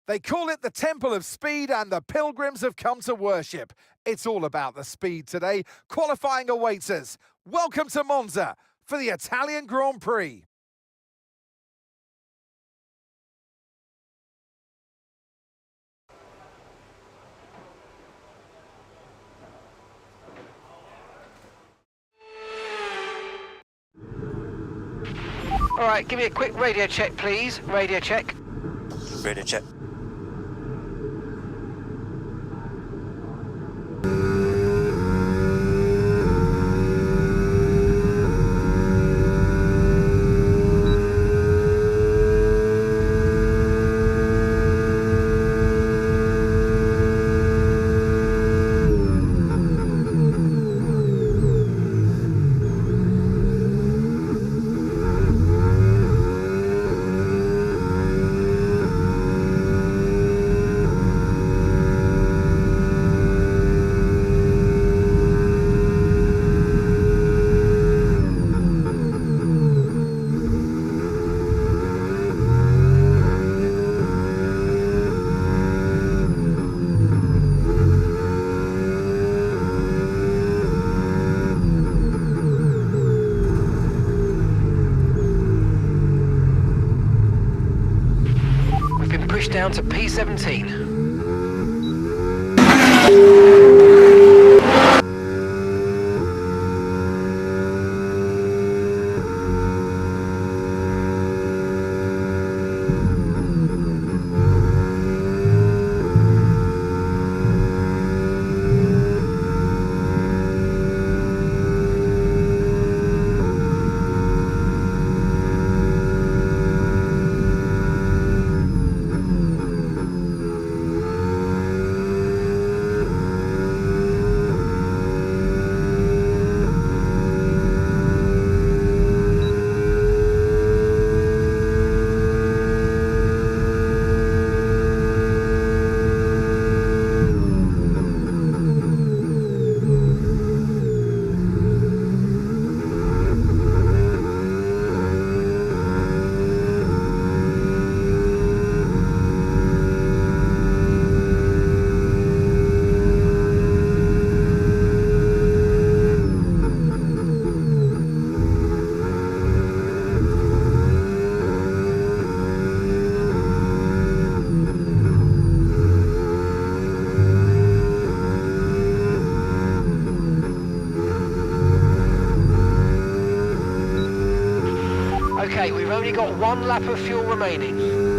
They call it the Temple of Speed, and the pilgrims have come to worship. It's all about the speed today. Qualifying awaits us. Welcome to Monza for the Italian Grand Prix. All right, give me a quick radio check, please. Radio check. Radio check. Down to P17. Okay, we've only got one lap of fuel remaining.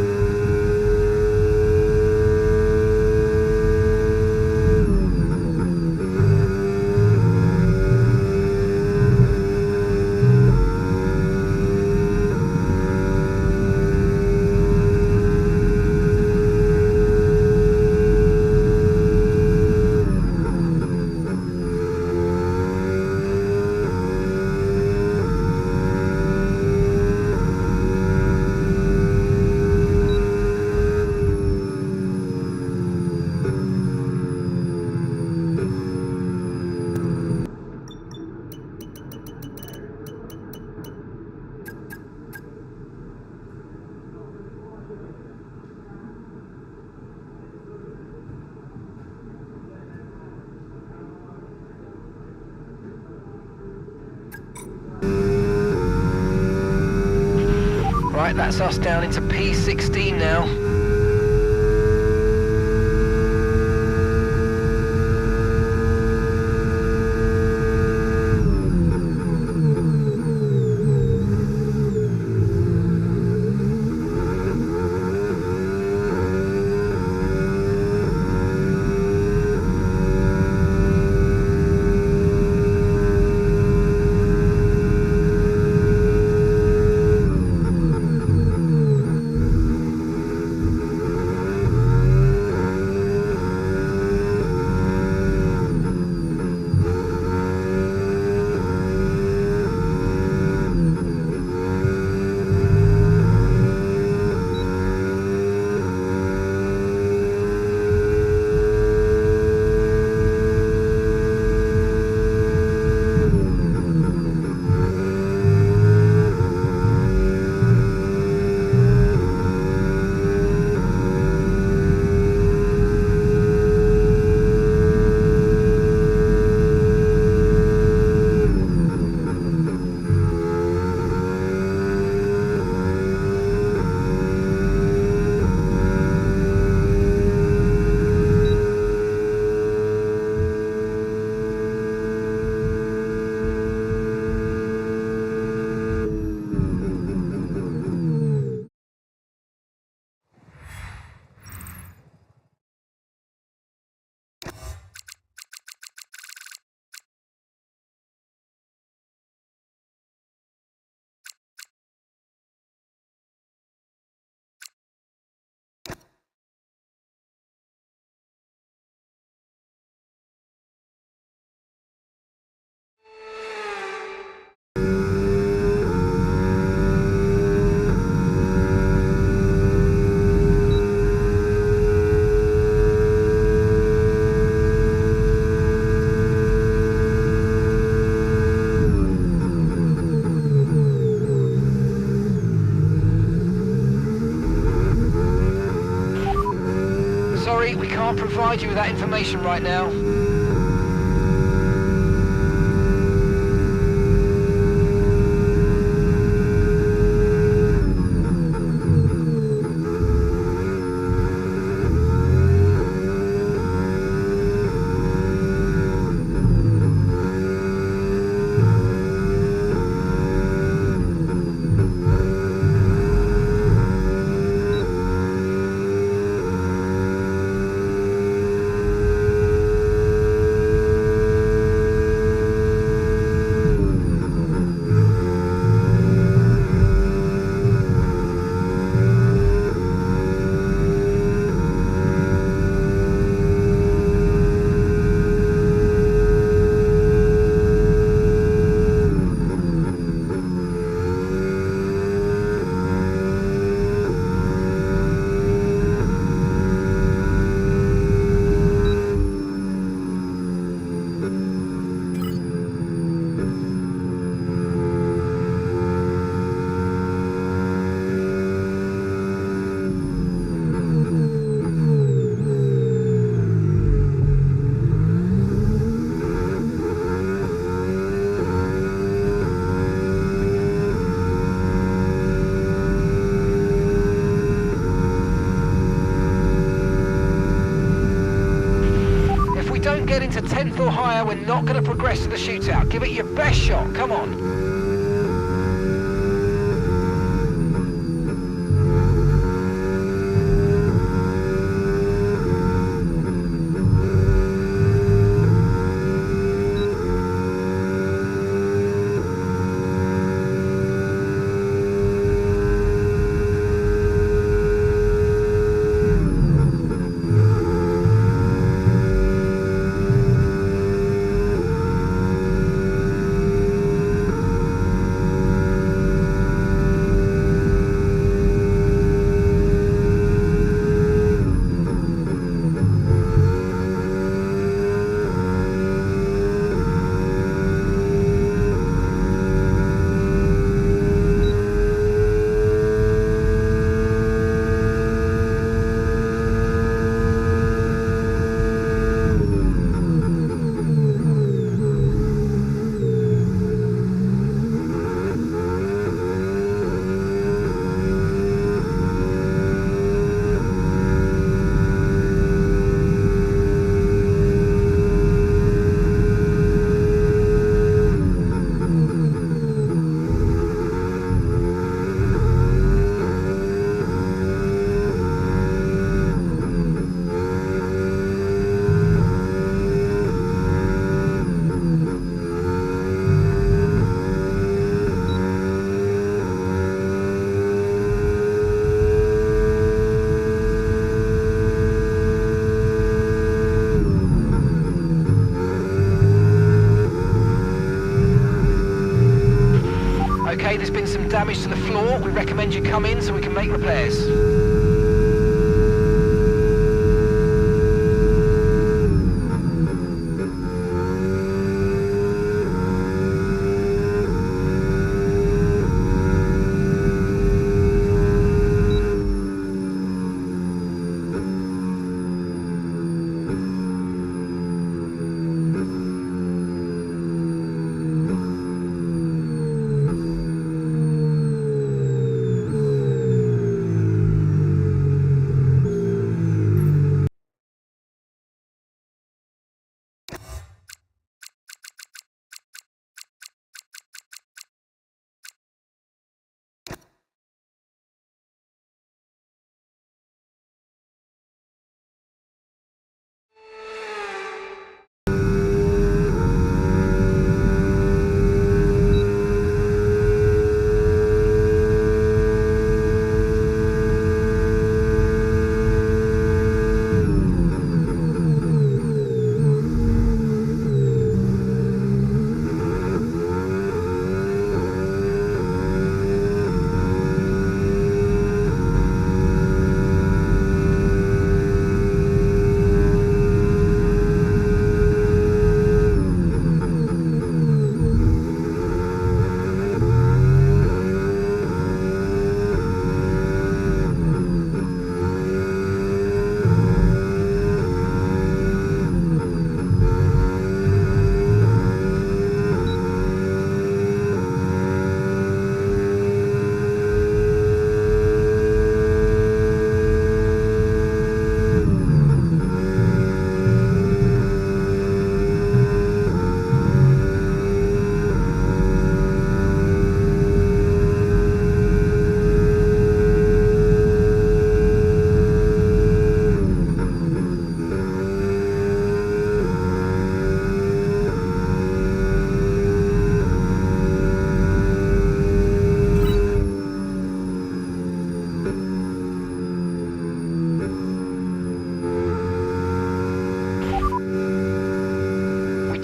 Right, that's us down into P16 now. Sorry, we can't provide you with that information right now. Get into 10th or higher, we're not going to progress to the shootout. Give it your best shot, come on. damage to the floor, we recommend you come in so we can make repairs.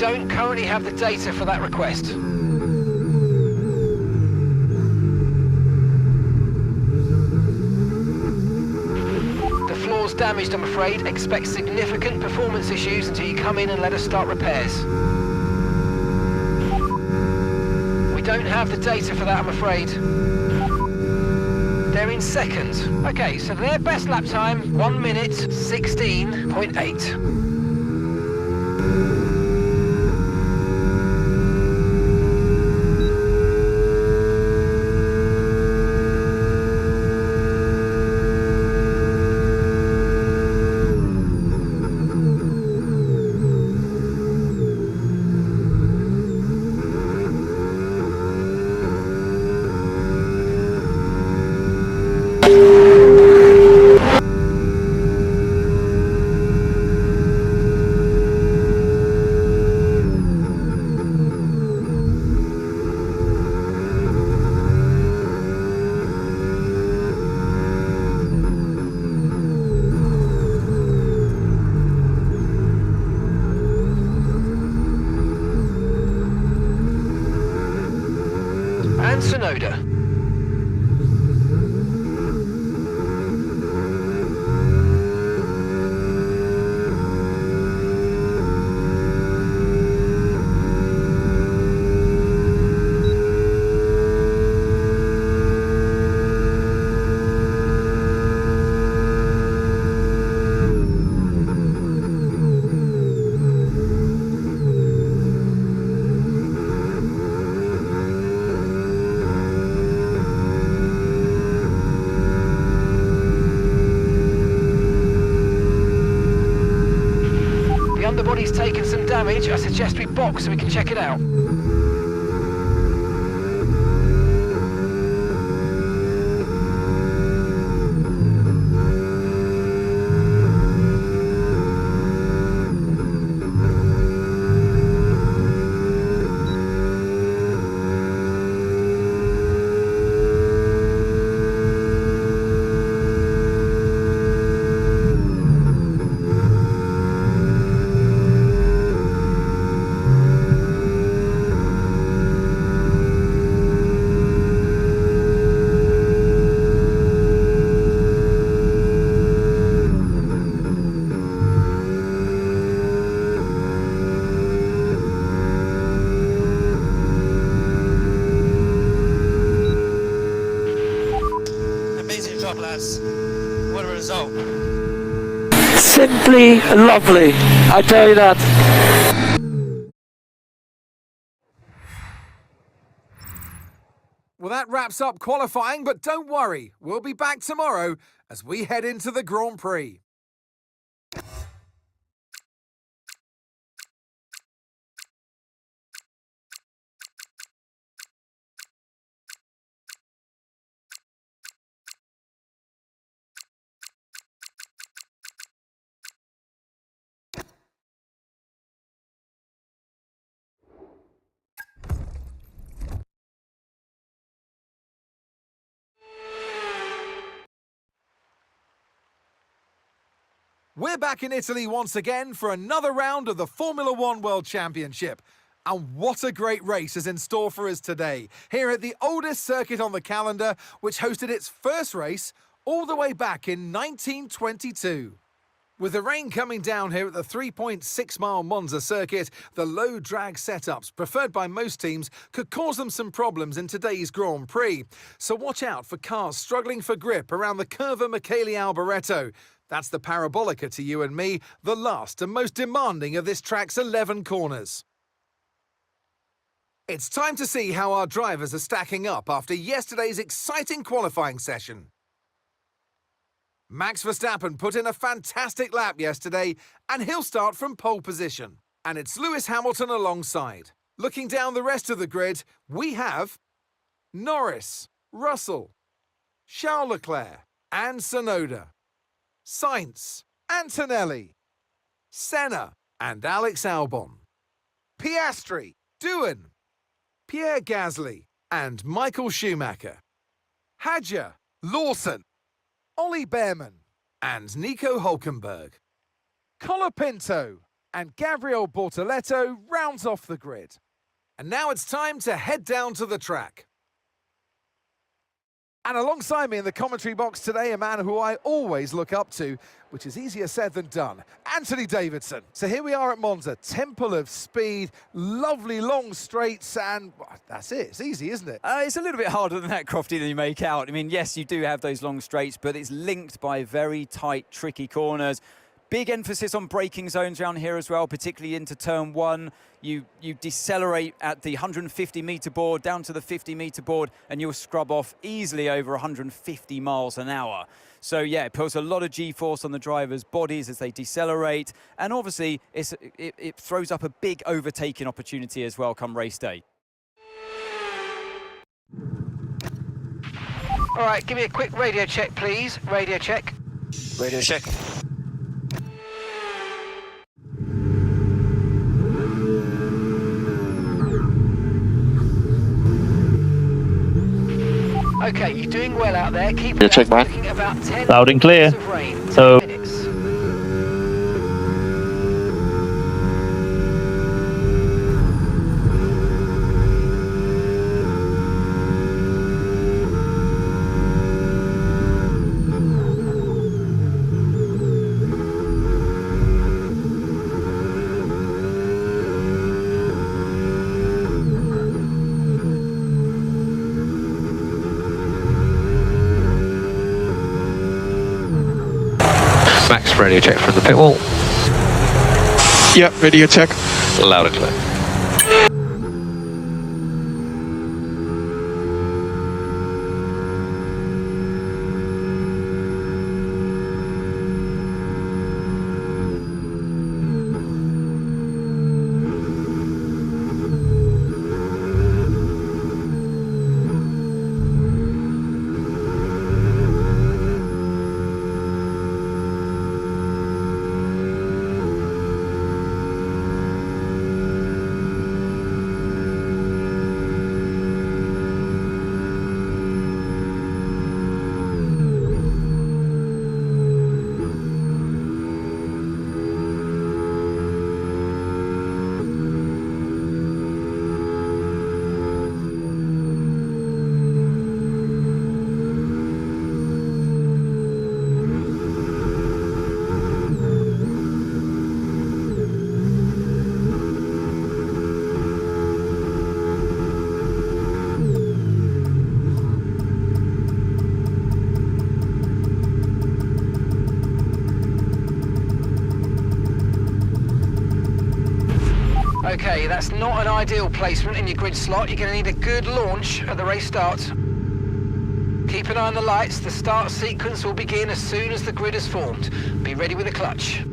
Don't currently have the data for that request. The floor's damaged, I'm afraid. Expect significant performance issues until you come in and let us start repairs. We don't have the data for that, I'm afraid. They're in seconds. Okay, so their best lap time, 1 minute 16.8. And Sonoda. The underbody's taken some damage. I suggest we box so we can check it out. result? Simply lovely, I tell you that. Well, that wraps up qualifying, but don't worry, we'll be back tomorrow as we head into the Grand Prix. We're back in Italy once again for another round of the Formula One World Championship. And what a great race is in store for us today, here at the oldest circuit on the calendar, which hosted its first race all the way back in 1922. With the rain coming down here at the 3.6-mile Monza circuit, the low drag setups preferred by most teams could cause them some problems in today's Grand Prix. So watch out for cars struggling for grip around the Curva Michele Alboreto. That's the Parabolica to you and me, the last and most demanding of this track's 11 corners. It's time to see how our drivers are stacking up after yesterday's exciting qualifying session. Max Verstappen put in a fantastic lap yesterday, and he'll start from pole position. And it's Lewis Hamilton alongside. Looking down the rest of the grid, we have Norris, Russell, Charles Leclerc, and Tsunoda, Sainz, Antonelli, Senna, and Alex Albon, Piastri, Doohan, Pierre Gasly, and Michael Schumacher, Hadjar, Lawson, Ollie Behrman, and Nico Hülkenberg. Colapinto and Gabriel Bortoleto rounds off the grid. And now it's time to head down to the track. And alongside me in the commentary box today, a man who I always look up to, which is easier said than done, Anthony Davidson. So here we are at Monza, Temple of Speed, lovely long straights, and that's it. It's easy, isn't it? It's a little bit harder than that, Crofty, than you make out. I mean, yes, you do have those long straights, but it's linked by very tight, tricky corners. Big emphasis on braking zones around here as well, particularly into turn one. You decelerate at the 150-metre board down to the 50-metre board, and you'll scrub off easily over 150 miles an hour. So, yeah, it puts a lot of G-force on the drivers' bodies as they decelerate. And obviously, it throws up a big overtaking opportunity as well come race day. All right, give me a quick radio check, please. Radio check. Radio check. Okay, you're doing well out there. Keep Radio check back. about 10 Loud and clear. of rain. So 10 minutes. Max, radio check from the pit wall. Yep, radio check. Loud and clear. Okay, that's not an ideal placement in your grid slot. You're going to need a good launch at the race start. Keep an eye on the lights. The start sequence will begin as soon as the grid is formed. Be ready with the clutch.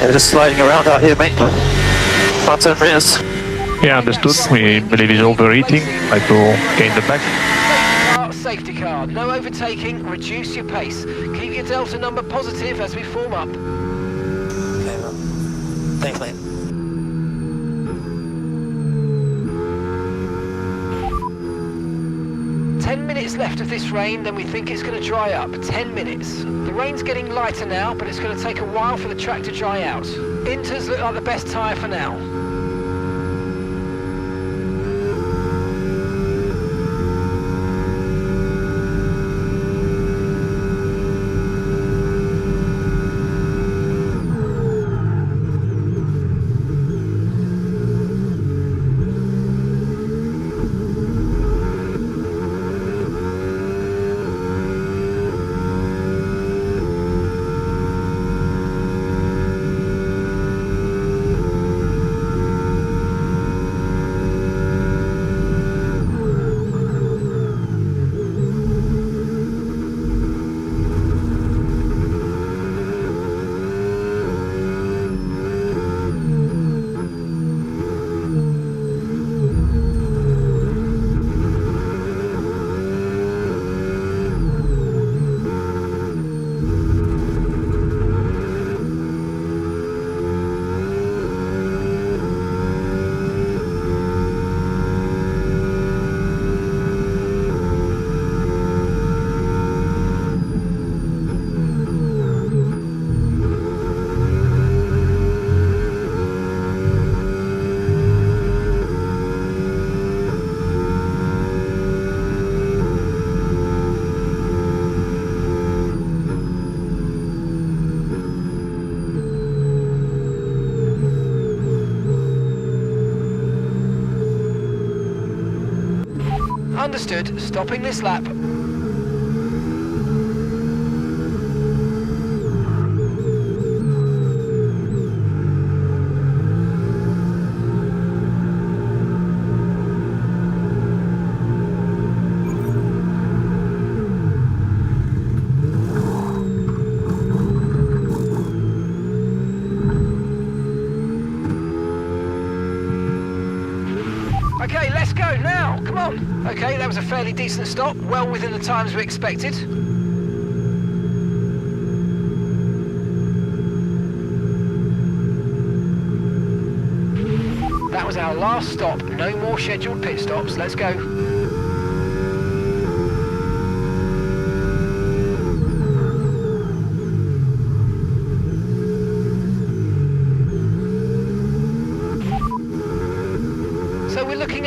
Yeah, just sliding around out here, mate. Front and rears. Yeah, understood. We believe he's overheating. Like to gain the back. Safety car. No overtaking. Reduce your pace. Keep your delta number positive as we form up. Okay, well. Thanks, mate. Minutes left of this rain, then we think it's going to dry up. 10 minutes. The rain's getting lighter now, but it's going to take a while for the track to dry out. Inters look like the best tyre for now. Understood. Stopping this lap. Okay, let's go now. Come on. Okay, that was a fairly decent stop, well within the times we expected. That was our last stop. No more scheduled pit stops. Let's go.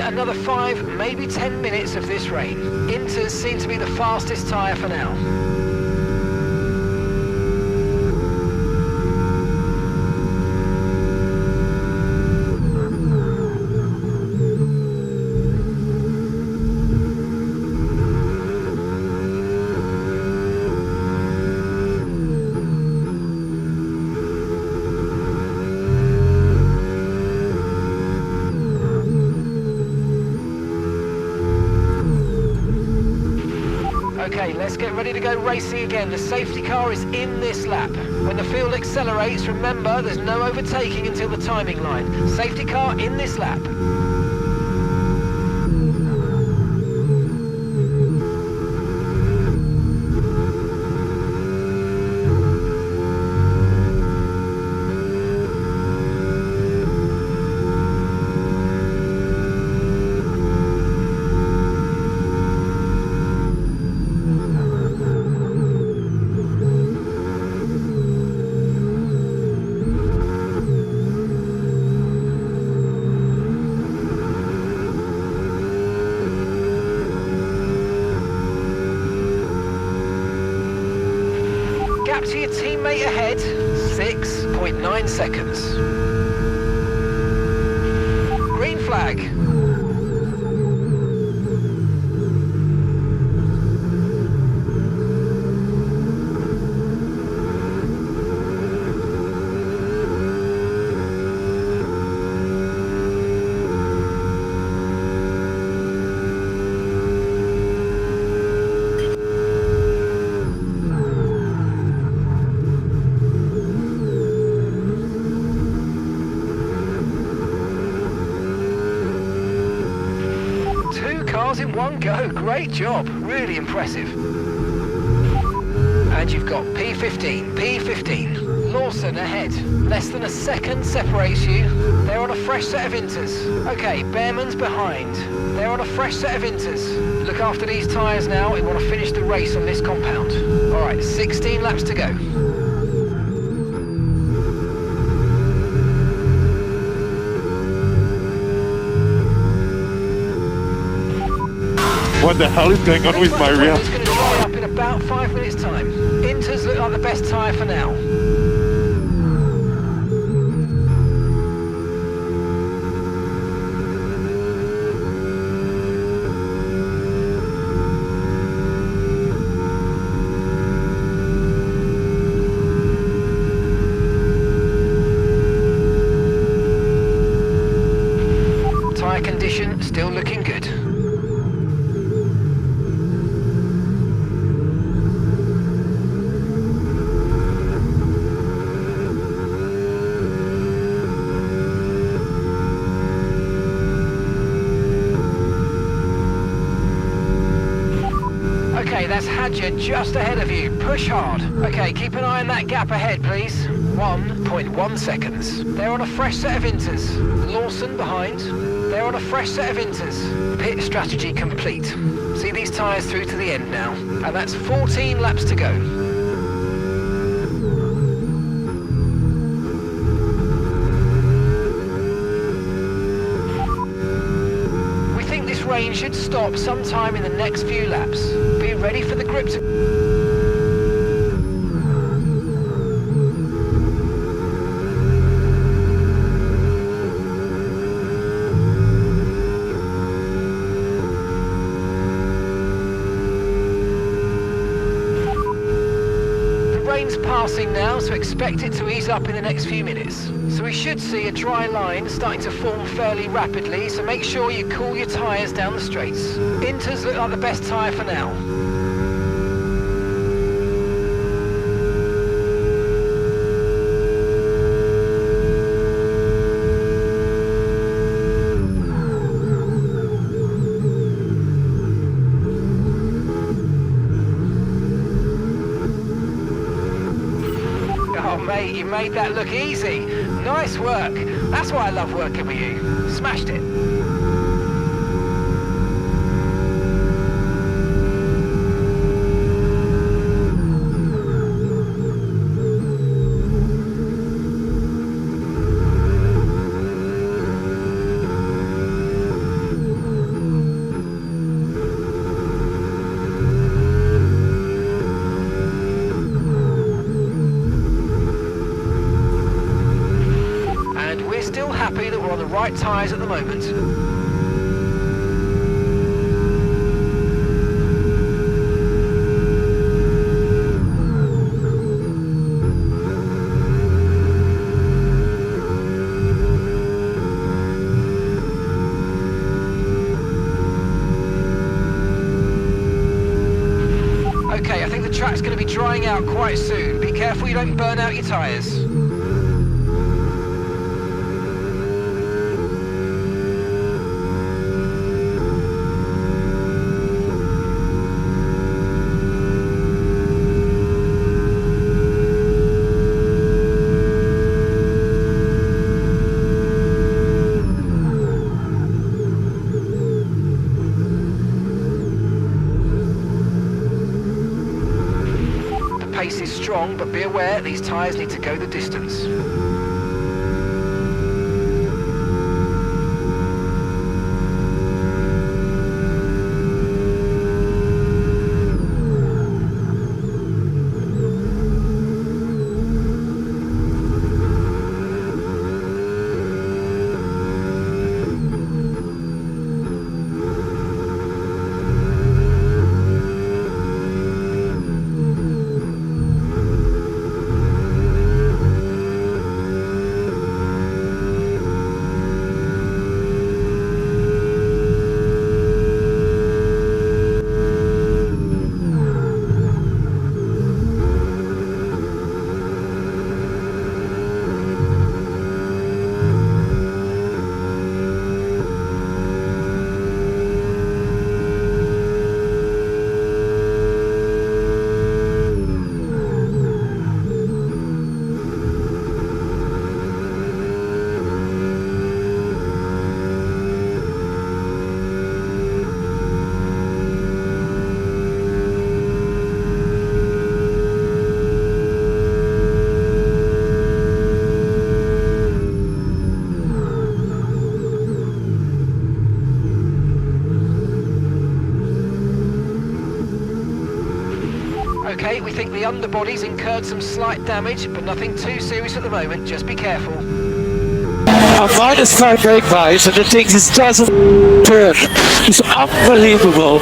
Another 5, maybe 10 minutes of this rain. Inters seem to be the fastest tyre for now. Okay, let's get ready to go racing again. The safety car is in this lap. When the field accelerates, remember there's no overtaking until the timing line. Safety car in this lap. Gap to your teammate ahead, 6.9 seconds. Green flag. Cars in one go. Great job. Really impressive. And you've got P15, P15. Lawson ahead. Less than a second separates you. They're on a fresh set of inters. Okay, Behrman's behind. They're on a fresh set of inters. Look after these tyres now. We want to finish the race on this compound. All right, 16 laps to go. What the hell is going on with my rear? It's going to dry up in about 5 minutes' time. Inters look like the best tyre for now. Tyre condition still looking good. Okay, that's Hadja just ahead of you. Push hard. Okay, keep an eye on that gap ahead, please. 1.1 seconds. They're on a fresh set of inters. Lawson behind. They're on a fresh set of inters. Pit strategy complete. See these tyres through to the end now. And that's 14 laps to go. Rain should stop sometime in the next few laps. Be ready for the grip to... Rain's passing now, so expect it to ease up in the next few minutes. So we should see a dry line starting to form fairly rapidly, so make sure you cool your tyres down the straights. Inters look like the best tyre for now. Oh mate, you made that look easy. Nice work. That's why I love working with you. Smashed it. Still happy that we're on the right tyres at the moment. track's going to be drying out quite soon. Be careful you don't burn out your tyres. Pace is strong, but be aware these tyres need to go the distance. Okay, we think the underbody's incurred some slight damage, but nothing too serious at the moment. Just be careful. A -5 brake bias and the thing just doesn't turn. It's unbelievable.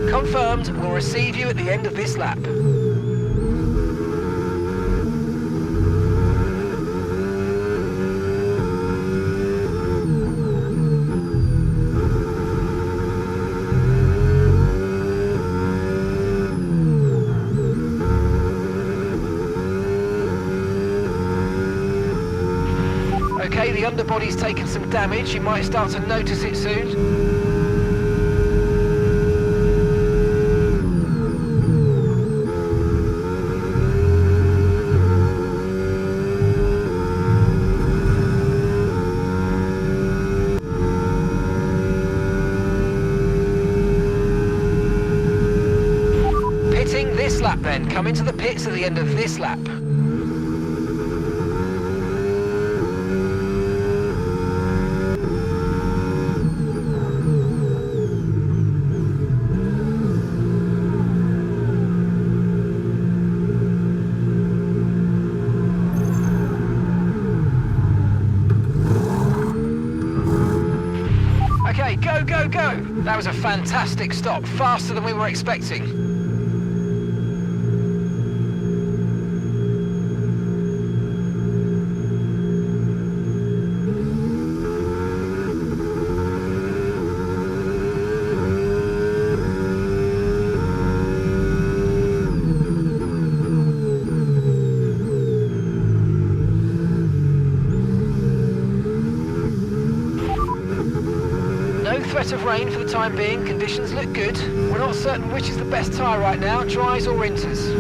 Confirmed, we'll receive you at the end of this lap. Okay, the underbody's taken some damage. You might start to notice it soon. This lap then, come into the pits at the end of this lap. Okay, go, go, go! That was a fantastic stop, faster than we were expecting. threat of rain for the time being. Conditions look good. We're not certain which is the best tyre right now, dries or inters.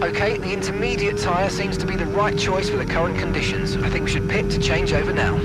Okay, the intermediate tyre seems to be the right choice for the current conditions. I think we should pit to change over now.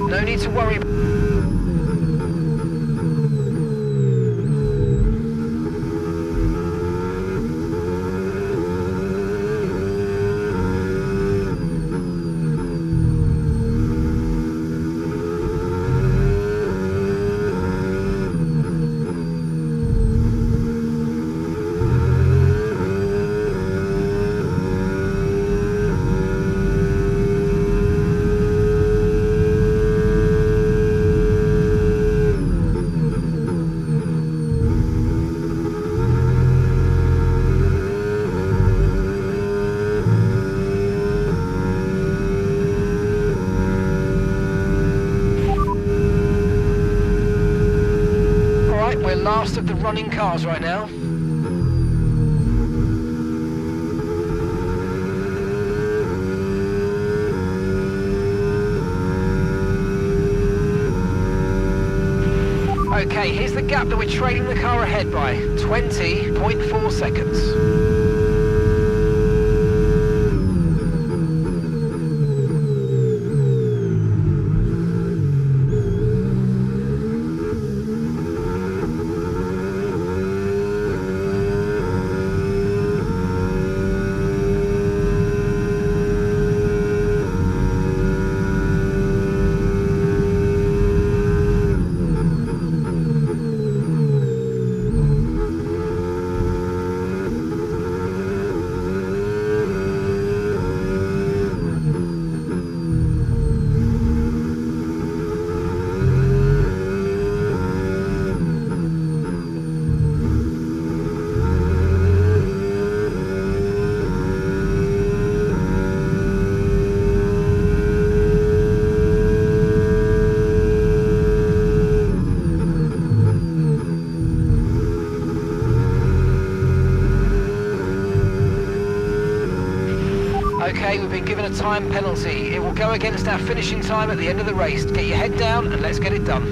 No need to worry. We're last of the running cars right now. Okay, here's the gap that we're trailing the car ahead by, 20.4 seconds. Okay, we've been given a time penalty. It will go against our finishing time at the end of the race. Get your head down and let's get it done.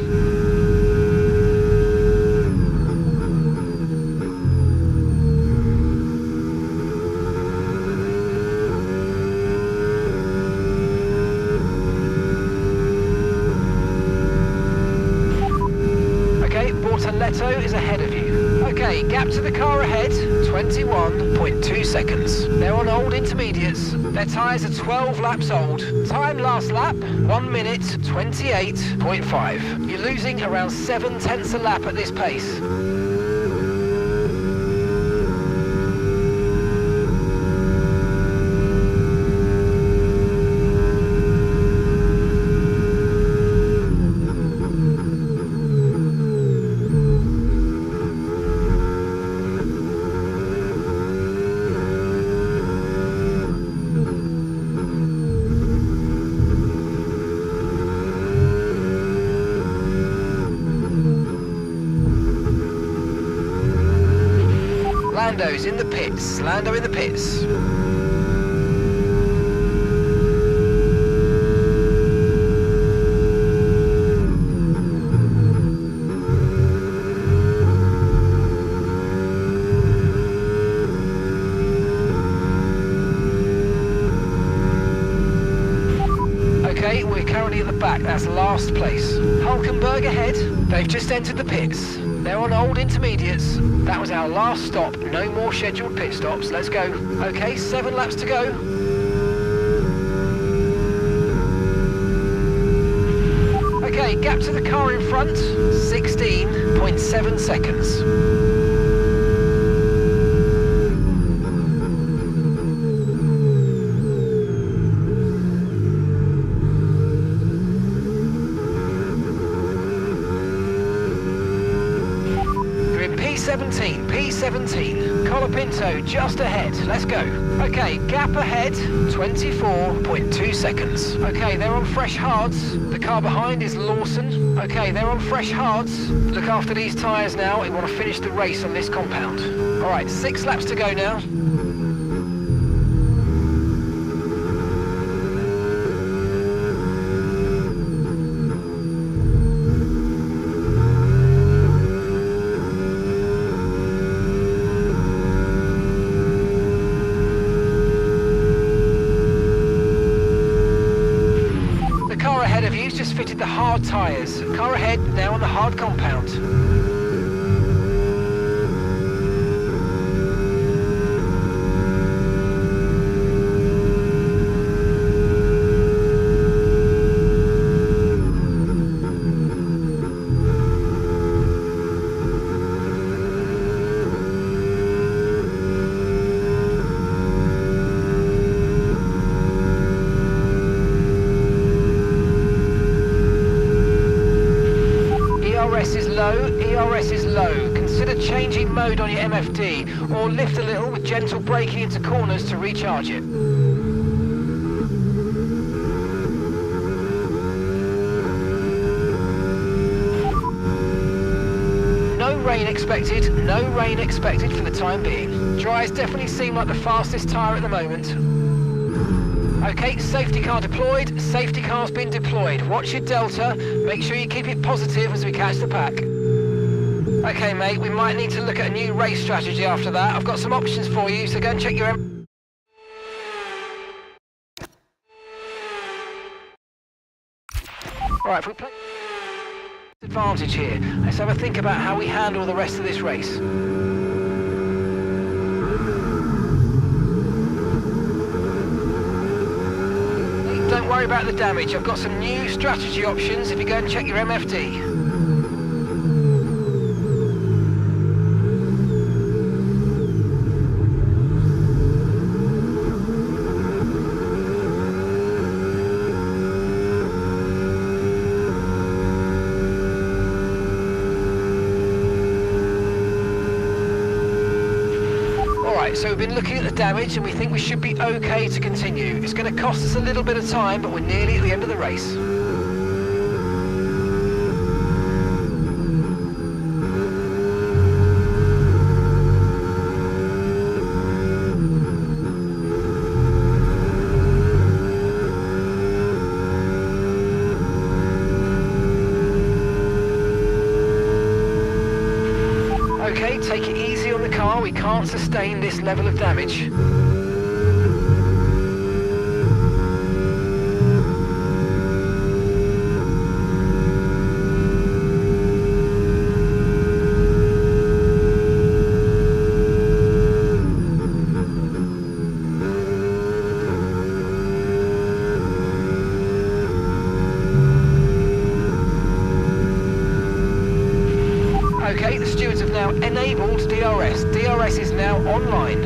Letto is ahead of you. Okay, gap to the car ahead, 21.2 seconds. They're on old intermediates. Their tyres are 12 laps old. Time last lap, 1 minute 28.5. You're losing around 7/10 a lap at this pace. Lando's in the pits. Lando in the pits. Okay, we're currently at the back. That's last place. Hulkenberg ahead. They've just entered the pits. They're on old intermediates. That was our last stop. No more scheduled pit stops. Let's go. Okay, 7 laps to go. Okay, gap to the car in front. 16.7 seconds. P17, Colapinto just ahead, let's go. Okay, gap ahead, 24.2 seconds. Okay, they're on fresh hards. The car behind is Lawson. Okay, they're on fresh hards. Look after these tyres now, we want to finish the race on this compound. Alright, 6 laps to go now. Fitted the hard tyres. Car ahead, now on the hard compound. ERS is low. Consider changing mode on your MFD or lift a little with gentle braking into corners to recharge it. No rain expected, no rain expected for the time being. Dries definitely seem like the fastest tyre at the moment. Okay, safety car deployed, safety car's been deployed. Watch your delta, make sure you keep it positive as we catch the pack. Okay mate, we might need to look at a new race strategy after that. I've got some options for you, so go and check your... Alright, if we play advantage here, let's have a think about how we handle the rest of this race. Don't worry about the damage. I've got some new strategy options if you go and check your MFD. So we've been looking at the damage and we think we should be okay to continue. It's going to cost us a little bit of time, but we're nearly at the end of the race. Okay, take it easy on the car, we can't sustain this level of damage. Okay, the stewards have now enabled DRS. DRS is now online.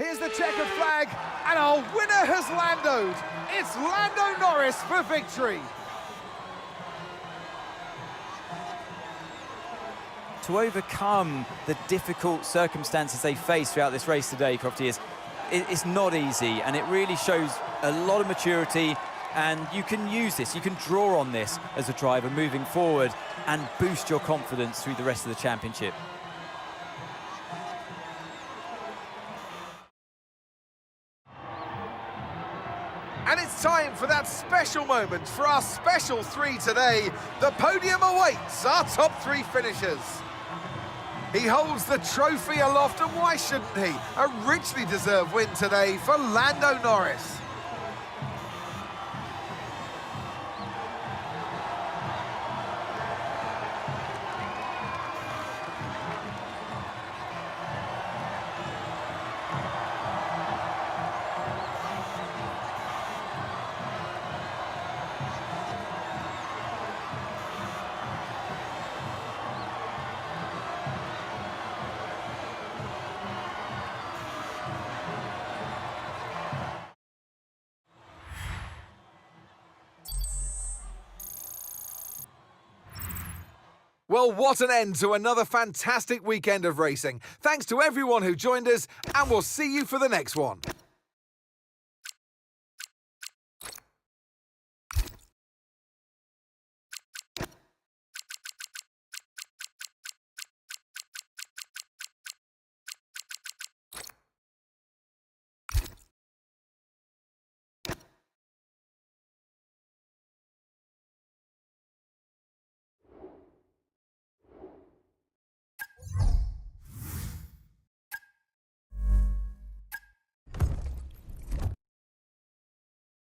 here's the checkered flag, and our winner has landed. It's Lando Norris for victory. To overcome the difficult circumstances they face throughout this race today, Crofty, it's not easy, and it really shows a lot of maturity, and you can use this, you can draw on this as a driver moving forward and boost your confidence through the rest of the championship. And it's time for that special moment for our special three today. The podium awaits our top three finishers. He holds the trophy aloft, and why shouldn't he? A richly deserved win today for Lando Norris. Well, what an end to another fantastic weekend of racing. Thanks to everyone who joined us, and we'll see you for the next one.